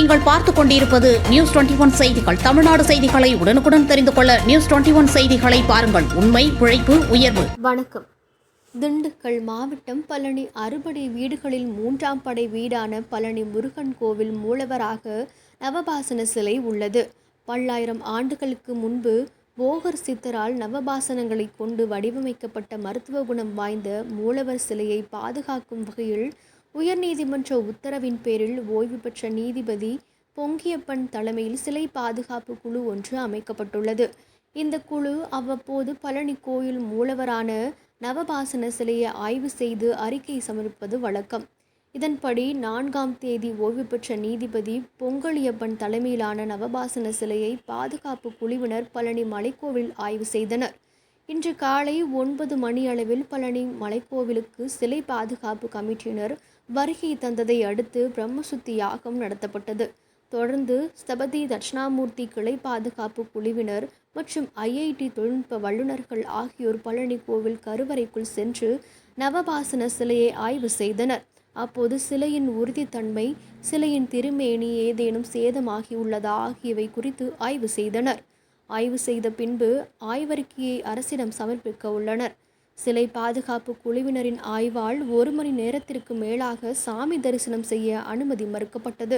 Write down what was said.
நீங்கள் பார்த்துக் கொண்டிருப்பது News21 செய்திகள். தமிழ்நாடு செய்திகளை உடனுக்குடன் தெரிந்து கொள்ள News21 செய்திகளை பாருங்கள். உண்மை, உழைப்பு, உயர்வு. வணக்கம். திண்டுக்கல் மாவட்டம் பழனி அறுபடை வீடுகளில் 3ஆம் படை வீடான பழனி முருகன் கோவில் மூலவராக நவபாசன சிலை உள்ளது. பல்லாயிரம் ஆண்டுகளுக்கு முன்பு போகர் சித்தரால் நவபாசனங்களை கொண்டு வடிவமைக்கப்பட்ட மருத்துவ குணம் வாய்ந்த மூலவர் சிலையை பாதுகாக்கும் வகையில் உயர்நீதிமன்ற உத்தரவின் பேரில் ஓய்வு பெற்ற நீதிபதி பொங்கியப்பன் தலைமையில் சிலை பாதுகாப்பு குழு ஒன்று அமைக்கப்பட்டுள்ளது. இந்த குழு அவ்வப்போது பழனி கோயில் மூலவரான நவபாசன சிலையை ஆய்வு செய்து அறிக்கை சமர்ப்பது வழக்கம். இதன்படி 4ஆம் தேதி ஓய்வு பெற்ற நீதிபதி பொங்கலியப்பன் தலைமையிலான நவபாசன சிலையை பாதுகாப்பு குழுவினர் பழனி மலைக்கோவில் ஆய்வு செய்தனர். இன்று காலை 9 மணி அளவில் பழனி மலைக்கோவிலுக்கு சிலை பாதுகாப்பு கமிட்டியினர் வருகை தந்ததை அடுத்து பிரம்மசுத்தி யாகம் நடத்தப்பட்டது. தொடர்ந்து ஸ்தபதி தட்சிணாமூர்த்தி கிளை பாதுகாப்பு குழுவினர் மற்றும் IIT தொழில்நுட்ப வல்லுநர்கள் ஆகியோர் பழனி கோவில் கருவறைக்குள் சென்று நவபாசன சிலையை ஆய்வு செய்தனர். அப்போது சிலையின் உறுதித்தன்மை, சிலையின் திருமேனி ஏதேனும் சேதமாகியுள்ளதா ஆகியவை குறித்து ஆய்வு செய்தனர். ஆய்வு செய்த பின்பு ஆய்வறிக்கையை அரசிடம் சமர்ப்பிக்க உள்ளனர். சிலை பாதுகாப்பு குழுவினரின் ஆய்வால் 1 மணி நேரத்திற்கு மேலாக சாமி தரிசனம் செய்ய அனுமதி மறுக்கப்பட்டது.